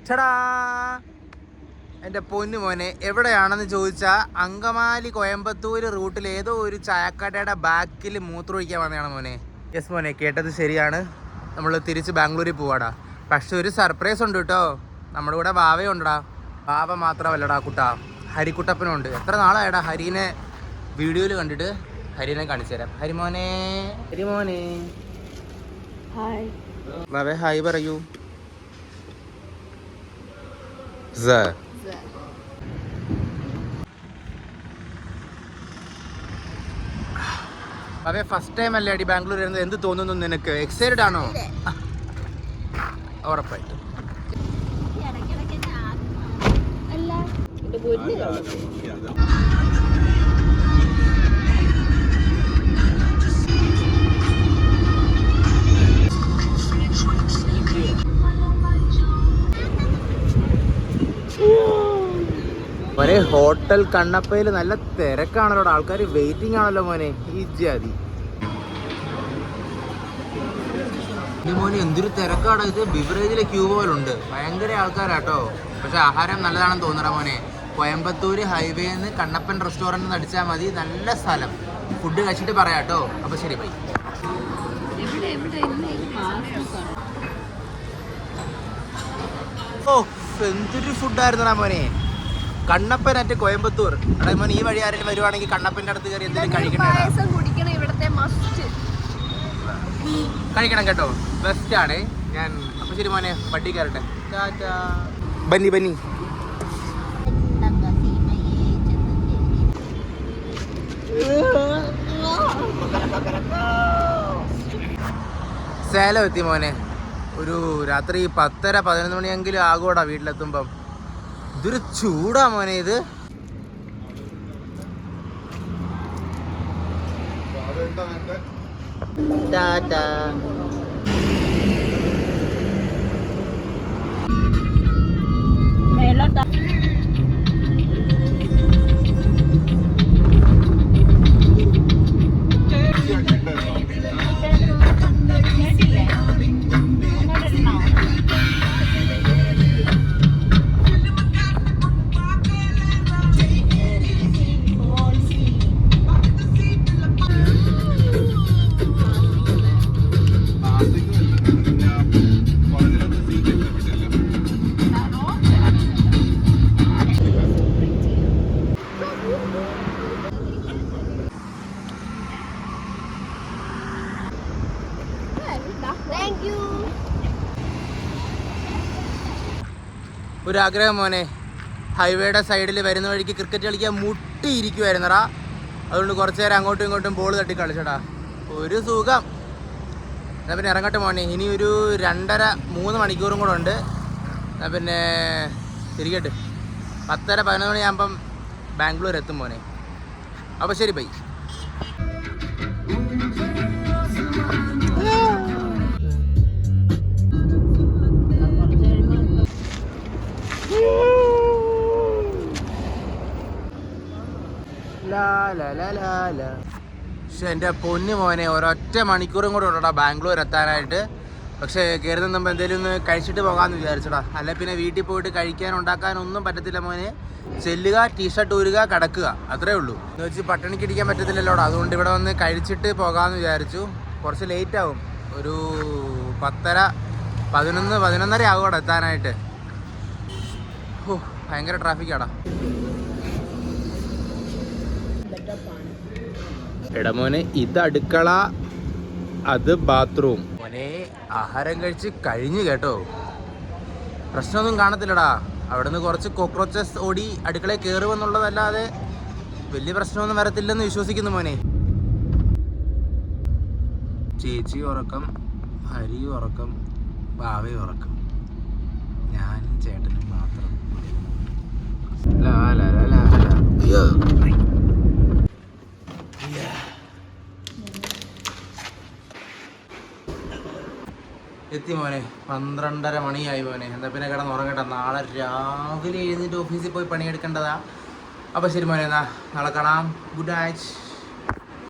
ചടാ എൻ്റെ പൊന്നു മോനെ, എവിടെയാണെന്ന് ചോദിച്ചാൽ അങ്കമാലി കോയമ്പത്തൂർ റൂട്ടിൽ ഏതോ ഒരു ചായക്കടയുടെ ബാക്കിൽ മൂത്രമൊഴിക്കാൻ വന്നതാണ് മോനെ. യെസ് മോനെ, കേട്ടത് ശരിയാണ്. നമ്മൾ തിരിച്ച് ബാംഗ്ലൂരിൽ പോവാടാ. പക്ഷെ ഒരു സർപ്രൈസ് ഉണ്ട് കേട്ടോ. നമ്മുടെ കൂടെ വാവയുണ്ടടാ. വാവ മാത്രമല്ലടാ കുട്ടാ, ഹരിക്കുട്ടപ്പനുണ്ട്. എത്ര നാളായടാ ഹരീനെ വീഡിയോയിൽ കണ്ടിട്ട്. ഹരീനെ കാണിച്ചു തരാം. ഹരിമോനെ, ഹരിമോനെ വാവേ ഹായ് പറയൂ. അവേ ഫസ്റ്റ് ടൈം അല്ലേ അടി ബാംഗ്ലൂർ വരുന്നത്? എന്ത് തോന്നുന്നു നിനക്ക്? എക്സൈറ്റഡ് ആണോ? ഉറപ്പായിട്ടും. മോനെ, ഹോട്ടൽ കണ്ണപ്പയിൽ നല്ല തിരക്കാണല്ലോ. ആൾക്കാർ വെയിറ്റിംഗ് ആണല്ലോ മോനെ. ഈ ജാതി മോനെ, എന്തൊരു തിരക്കാണ് ഇത്. ബിവറേജിലെ ക്യൂ പോലുണ്ട്. ഭയങ്കര ആൾക്കാരാട്ടോ. പക്ഷെ ആഹാരം നല്ലതാണെന്ന് തോന്നണ മോനെ. കോയമ്പത്തൂർ ഹൈവേന്ന് കണ്ണപ്പൻ റെസ്റ്റോറൻറ്റ് അടിച്ചാൽ മതി. നല്ല സ്ഥലം. ഫുഡ് കഴിച്ചിട്ട് പറയാട്ടോ. അപ്പോൾ ശരി ബൈ. ഓ, എന്തൊരു ഫുഡായിരുന്നടാ മോനെ. കണ്ണപ്പൻ അറ്റ് കോയമ്പത്തൂർ. അതായത് മോനെ, ഈ വഴി ആരെങ്കിലും വരുവാണെങ്കിൽ കണ്ണപ്പൻ്റെ അടുത്ത് കയറി എന്തെങ്കിലും കഴിക്കണം കേട്ടോ. ബെസ്റ്റ് ആണ് ഞാൻ. അപ്പോൾ ശരി മോനെ, വണ്ടി കയറട്ടെ. Bunny bunny. സേലം എത്തി മോനെ. ഒരു രാത്രി 10:30-11 മണിയെങ്കിലും ആകൂടാ വീട്ടിലെത്തുമ്പം. ഇതൊരു ചൂടാ മോനെ ഇത്. ടാറ്റാ. ഒരാഗ്രഹം മോനെ, ഹൈവേയുടെ സൈഡിൽ വരുന്ന വഴിക്ക് ക്രിക്കറ്റ് കളിക്കാൻ മുട്ടിയിരിക്കുമായിരുന്നടാ. അതുകൊണ്ട് കുറച്ച് നേരം അങ്ങോട്ടും ഇങ്ങോട്ടും ബോൾ തട്ടി കളിച്ചടാ. ഒരു സുഖം. എന്നാൽ പിന്നെ ഇറങ്ങട്ടെ മോനെ. ഇനി ഒരു 2.5-3 മണിക്കൂറും കൂടെ ഉണ്ട്. എന്നാൽ പിന്നെ തിരികട്ടെ. 10:30-11 മണിയാകുമ്പം ബാംഗ്ലൂർ എത്തും മോനെ. അപ്പോൾ ശരി ബൈ. പക്ഷെ എൻ്റെ പൊന്നു മോനെ, ഒരൊറ്റ മണിക്കൂറും കൂടെ ഉള്ളടാ ബാംഗ്ലൂർ എത്താനായിട്ട്. പക്ഷേ കയറി നിന്നുമ്പോൾ എന്തെങ്കിലും ഒന്ന് കഴിച്ചിട്ട് പോകാമെന്ന് വിചാരിച്ചടാ. അല്ല പിന്നെ വീട്ടിൽ പോയിട്ട് ഉണ്ടാക്കാനൊന്നും പറ്റത്തില്ല മോനെ. ചെല്ലുക, ടീഷർട്ട് ഊരുക, കിടക്കുക, അത്രേ ഉള്ളൂ. എന്ന് വെച്ച് പട്ടിണിക്ക് ഇരിക്കാൻ പറ്റത്തില്ലല്ലോടാ. അതുകൊണ്ട് ഇവിടെ വന്ന് കഴിച്ചിട്ട് പോകാമെന്ന് വിചാരിച്ചു. കുറച്ച് ലേറ്റ് ആവും. ഒരു 10:30-11 ആകും എത്താനായിട്ട്. ഓ, ഭയങ്കര ട്രാഫിക്കാടാ. എടാ മോനെ, ഇത് അടുക്കള, അത് ബാത്റൂം. മോനെ, ആഹാരം കഴിച്ച് കഴിഞ്ഞു കേട്ടോ. പ്രശ്നമൊന്നും കാണത്തില്ലടാ. അവിടെ നിന്ന് കുറച്ച് കോക്രോച്ചസ് ഓടി അടുക്കളയിൽ കയറുമെന്നുള്ളതല്ലാതെ വലിയ പ്രശ്നമൊന്നും വരത്തില്ലെന്ന് വിശ്വസിക്കുന്നു മോനെ. ചേച്ചി ഉറക്കം, ഹരി ഉറക്കം, ബാവ ഉറക്കം, ഞാനും ചേട്ടനും മാത്രം. എത്തി മോനെ. 12:30 മണിയായി മോനെ. എന്താ പിന്നെ കിടന്നുറങ്ങട്ടെ. നാളെ രാവിലെ എഴുന്നേറ്റ് ഓഫീസിൽ പോയി പണിയെടുക്കേണ്ടതാ. അപ്പോൾ ശരി മോനെ, നാളെ കാണാം. Good night.